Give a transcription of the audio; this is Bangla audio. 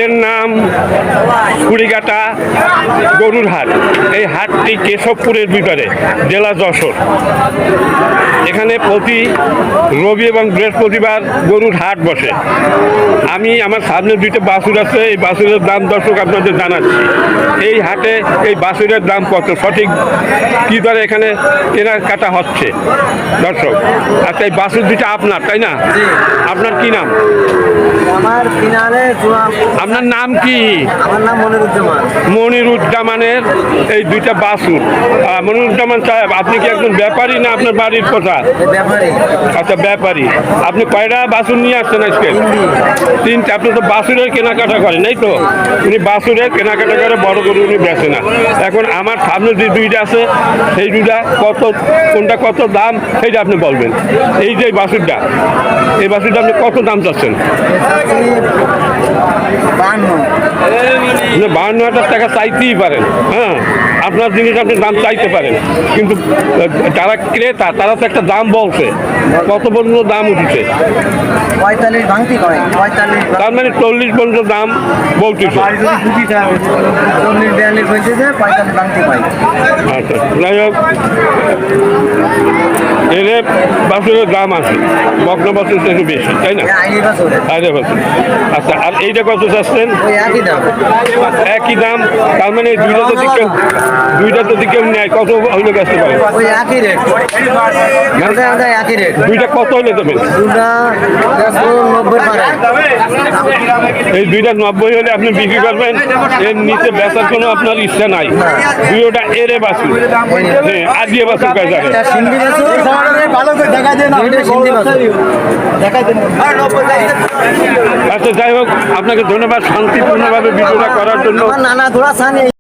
হাটের নাম কুড়িঘাটা গরুর হাট। এই হাটটি কেশবপুরের ভিতরে, জেলা যশোর। এখানে প্রতি রবি এবং বৃহস্পতিবার গরুর হাট বসে। আমি আমার সামনে দুইটা বাছুর আছে, এই বাছুরের দাম দর্শক আপনাদের জানাচ্ছি। এই হাটে এই বাছুরের দাম কত, সঠিক কী দরে এখানে কেনাকাটা হচ্ছে দর্শক। আচ্ছা, এই বাছুর দুইটা আপনার, তাই না? আপনার কি নাম? আপনার নাম কি? আমার নাম মনিরুজ্জামান। মনিরুজ্জামানের এই দুইটা বাছুর। মনিরুজ্জামান সাহেব, আপনি কি একজন ব্যাপারী না আপনার বাড়ির কথা? ব্যাপারী। আচ্ছা, ব্যাপারী। আপনি কয়টা বাছুর নিয়ে আসছেন আজকে? তিনটে। আপনি তো বাছুরের কেনাকাটা করেন, এই তো? উনি বাছুরের কেনাকাটা করে, বড় গরু উনি বেচে না। এখন আমার সামনে যে দুইটা আছে, সেই দুইটা কত, কোনটা কত দাম সেইটা আপনি বলবেন। এই যে বাছুরটা, এই বাছুরটা আপনি কত দাম চাচ্ছেন? 52,000 টাকা চাইতেই পারেন। হ্যাঁ, আপনার জিনিস আপনি দাম চাইতে পারেন, কিন্তু যারা ক্রেতা তারা তো একটা দাম বলছে। কত পর্যন্ত দাম উঠেছে? 45 ভাঙতি করে, 45। তার মানে 40 পর্যন্ত দাম বলতেছে। 40-42 বলতেছে, 45 ভাঙতি পাই। আচ্ছা, যাই হোক, এর বাছুরের দাম আছে, বকনা বাছুর একটু বেশি, তাই না? আইনি বাছুর। আরে বাছুর। আচ্ছা, আর এইটা কত চাচ্ছেন? ওই একই দাম। একই দাম। তার মানে দুইটা যদি কেউ নেয়, কত হইলে বেচতে পারে? ওই একই রেট, একই রেট। দুইটা কত হইলে দেবেন? দুটা 90 পারে। এই দুইটা 90 হলে আপনি বিক্রি করবেন, এর নিচে বেচার কোনো আপনার ইচ্ছা নাই। দুইটা এরে বাছুর, আজিয়ে বাছুর কাজ যাবে। এটা সিন্ধি বাছুর, ভালো করে দেখা দেন। এটা সিন্ধি বাছুর, দেখাই দেন। আচ্ছা, যাই হোক, আপনাকে ধন্যবাদ শান্তিপূর্ণভাবে ভিডিওটা করার জন্য। আমার নানা ধোড়া ছানি।